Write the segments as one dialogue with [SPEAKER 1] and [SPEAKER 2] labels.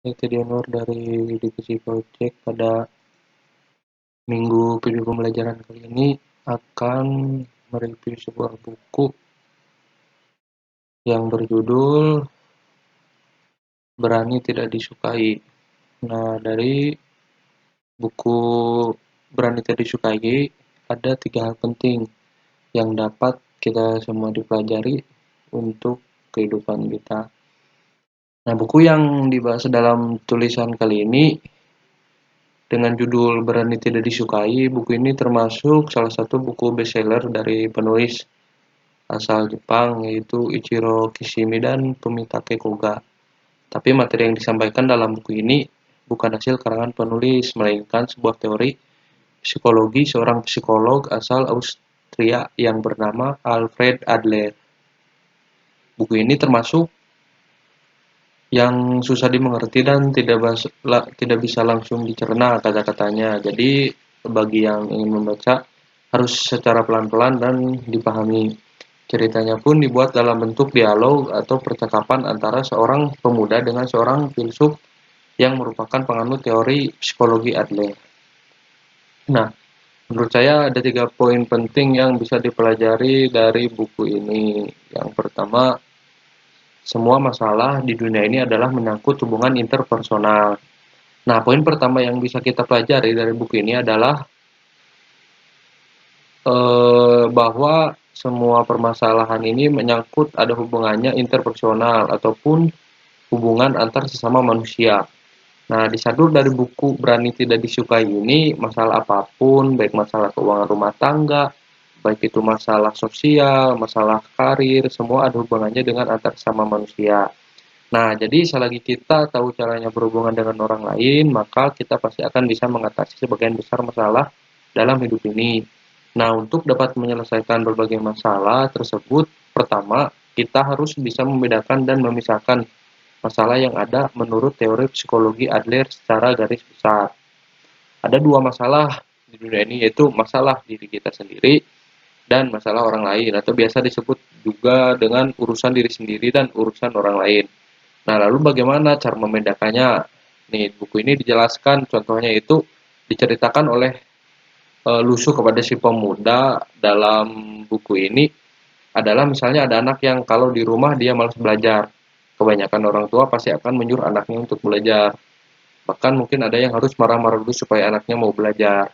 [SPEAKER 1] Itu Dianur dari Divisi Project. Pada minggu video pembelajaran kali ini akan mereview sebuah buku yang berjudul Berani Tidak Disukai. Nah, dari buku Berani Tidak Disukai ada 3 hal penting yang dapat kita semua dipelajari untuk kehidupan kita. Nah, buku yang dibahas dalam tulisan kali ini dengan judul Berani Tidak Disukai, buku ini termasuk salah satu buku bestseller dari penulis asal Jepang, yaitu Ichiro Kishimi dan Fumitake Koga. Tapi materi yang disampaikan dalam buku ini bukan hasil karangan penulis, melainkan sebuah teori psikologi seorang psikolog asal Austria yang bernama Alfred Adler. Buku ini termasuk yang susah dimengerti dan tidak bisa langsung dicerna kata-katanya. Jadi bagi yang ingin membaca harus secara pelan-pelan dan dipahami. Ceritanya pun dibuat dalam bentuk dialog atau percakapan antara seorang pemuda dengan seorang filsuf yang merupakan penganut teori psikologi Adler. Nah, menurut saya ada 3 poin penting yang bisa dipelajari dari buku ini. Yang pertama, semua masalah di dunia ini adalah menyangkut hubungan interpersonal. Nah, poin pertama yang bisa kita pelajari dari buku ini adalah bahwa semua permasalahan ini menyangkut ada hubungannya interpersonal ataupun hubungan antar sesama manusia. Nah, disadur dari buku Berani Tidak Disukai ini, masalah apapun, baik masalah keuangan rumah tangga, baik itu masalah sosial, masalah karir, semua ada hubungannya dengan antar sesama manusia. Nah, jadi selagi kita tahu caranya berhubungan dengan orang lain, maka kita pasti akan bisa mengatasi sebagian besar masalah dalam hidup ini. Nah, untuk dapat menyelesaikan berbagai masalah tersebut, pertama, kita harus bisa membedakan dan memisahkan masalah yang ada menurut teori psikologi Adler secara garis besar. Ada 2 masalah di dunia ini, yaitu masalah diri kita sendiri dan masalah orang lain, atau biasa disebut juga dengan urusan diri sendiri dan urusan orang lain. Nah, lalu bagaimana cara membedakannya? Nih, buku ini dijelaskan, contohnya itu diceritakan oleh Lusu kepada si pemuda dalam buku ini adalah misalnya ada anak yang kalau di rumah dia malas belajar. Kebanyakan orang tua pasti akan menyuruh anaknya untuk belajar. Bahkan mungkin ada yang harus marah-marah dulu supaya anaknya mau belajar.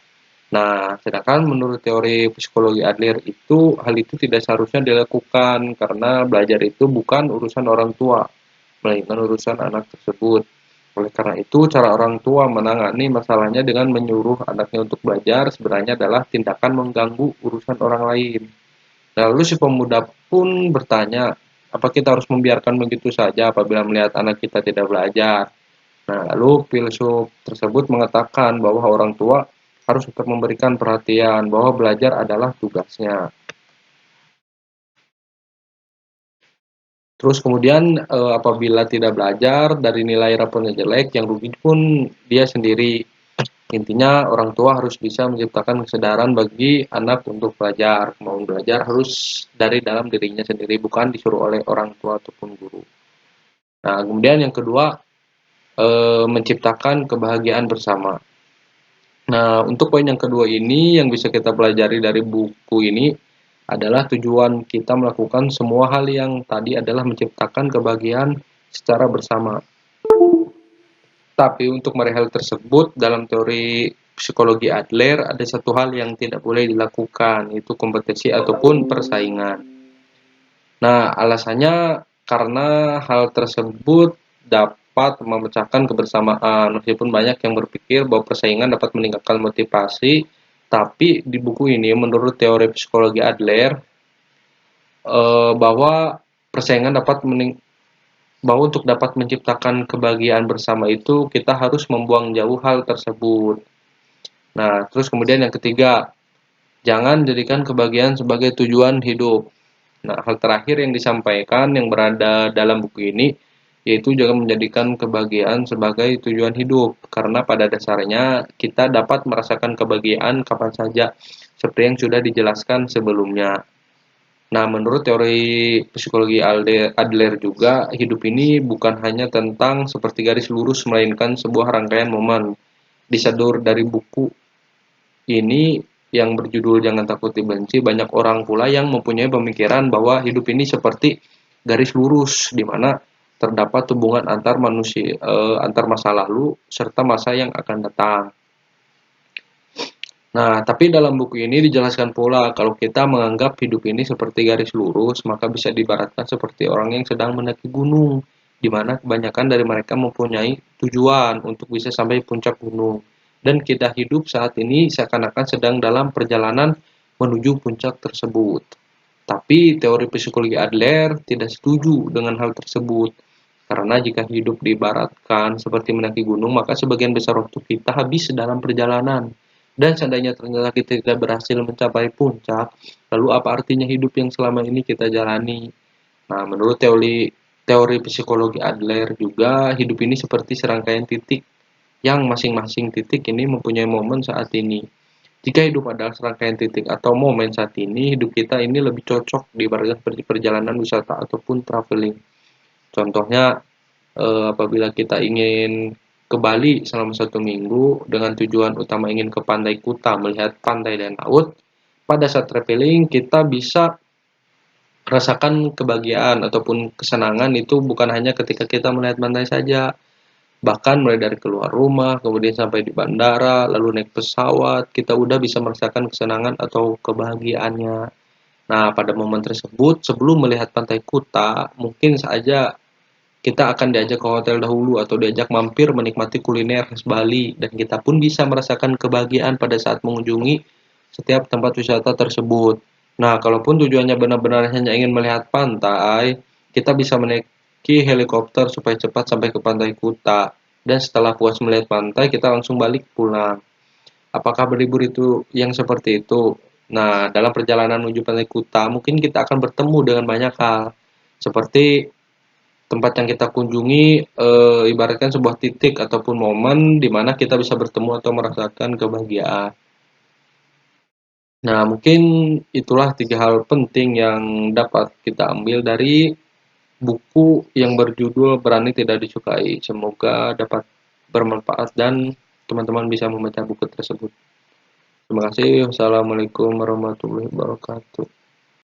[SPEAKER 1] Nah, sedangkan menurut teori psikologi Adler itu hal itu tidak seharusnya dilakukan karena belajar itu bukan urusan orang tua, melainkan urusan anak tersebut. Oleh karena itu, cara orang tua menangani masalahnya dengan menyuruh anaknya untuk belajar sebenarnya adalah tindakan mengganggu urusan orang lain. Lalu si pemuda pun bertanya, apa kita harus membiarkan begitu saja apabila melihat anak kita tidak belajar? Nah, lalu filsuf tersebut mengatakan bahwa orang tua harus tetap memberikan perhatian, bahwa belajar adalah tugasnya. Terus kemudian apabila tidak belajar dari nilai rapotnya jelek, yang rugi pun dia sendiri. Intinya orang tua harus bisa menciptakan kesadaran bagi anak untuk belajar. Mau belajar harus dari dalam dirinya sendiri, bukan disuruh oleh orang tua ataupun guru. Nah, kemudian yang kedua, menciptakan kebahagiaan bersama. Nah, untuk poin yang kedua ini yang bisa kita pelajari dari buku ini adalah tujuan kita melakukan semua hal yang tadi adalah menciptakan kebahagiaan secara bersama. Tapi untuk meraih hal tersebut dalam teori psikologi Adler ada satu hal yang tidak boleh dilakukan, yaitu kompetisi ataupun persaingan. Nah, alasannya karena hal tersebut dapat memecahkan kebersamaan. Meskipun banyak yang berpikir bahwa persaingan dapat meningkatkan motivasi, tapi di buku ini menurut teori psikologi Adler bahwa persaingan dapat bahwa untuk dapat menciptakan kebahagiaan bersama itu kita harus membuang jauh hal tersebut. Nah, terus kemudian yang ketiga, jangan jadikan kebahagiaan sebagai tujuan hidup. Nah, hal terakhir yang disampaikan yang berada dalam buku ini yaitu jangan menjadikan kebahagiaan sebagai tujuan hidup karena pada dasarnya kita dapat merasakan kebahagiaan kapan saja seperti yang sudah dijelaskan sebelumnya. Nah, menurut teori psikologi Adler juga, hidup ini bukan hanya tentang seperti garis lurus, melainkan sebuah rangkaian momen. Disadur dari buku ini yang berjudul Jangan Takut Dibenci, banyak orang pula yang mempunyai pemikiran bahwa hidup ini seperti garis lurus, di mana terdapat hubungan antar manusia, antar masa lalu serta masa yang akan datang. Nah, tapi dalam buku ini dijelaskan pula kalau kita menganggap hidup ini seperti garis lurus, maka bisa diibaratkan seperti orang yang sedang mendaki gunung, di mana kebanyakan dari mereka mempunyai tujuan untuk bisa sampai puncak gunung. Dan kita hidup saat ini seakan-akan sedang dalam perjalanan menuju puncak tersebut. Tapi teori psikologi Adler tidak setuju dengan hal tersebut. Karena jika hidup diibaratkan seperti mendaki gunung, maka sebagian besar waktu kita habis dalam perjalanan. Dan seandainya ternyata kita tidak berhasil mencapai puncak, lalu apa artinya hidup yang selama ini kita jalani? Nah, menurut teori psikologi Adler juga, hidup ini seperti serangkaian titik, yang masing-masing titik ini mempunyai momen saat ini. Jika hidup adalah serangkaian titik atau momen saat ini, hidup kita ini lebih cocok dibandingkan seperti perjalanan wisata ataupun traveling. Contohnya, apabila kita ingin ke Bali selama 1 minggu dengan tujuan utama ingin ke Pantai Kuta melihat pantai dan laut, pada saat traveling kita bisa merasakan kebahagiaan ataupun kesenangan itu bukan hanya ketika kita melihat pantai saja, bahkan mulai dari keluar rumah, kemudian sampai di bandara, lalu naik pesawat, kita udah bisa merasakan kesenangan atau kebahagiaannya. Nah, pada momen tersebut, sebelum melihat Pantai Kuta, mungkin saja kita akan diajak ke hotel dahulu atau diajak mampir menikmati kuliner khas Bali dan kita pun bisa merasakan kebahagiaan pada saat mengunjungi setiap tempat wisata tersebut. Nah, kalaupun tujuannya benar-benar hanya ingin melihat pantai, kita bisa menaiki helikopter supaya cepat sampai ke Pantai Kuta. Dan setelah puas melihat pantai, kita langsung balik pulang. Apakah berlibur itu yang seperti itu? Nah, dalam perjalanan menuju Pantai Kuta, mungkin kita akan bertemu dengan banyak hal. Seperti tempat yang kita kunjungi, ibaratkan sebuah titik ataupun momen di mana kita bisa bertemu atau merasakan kebahagiaan. Nah, mungkin itulah 3 hal penting yang dapat kita ambil dari buku yang berjudul Berani Tidak Disukai. Semoga dapat bermanfaat dan teman-teman bisa membaca buku tersebut. Terima kasih. Wassalamualaikum warahmatullahi wabarakatuh.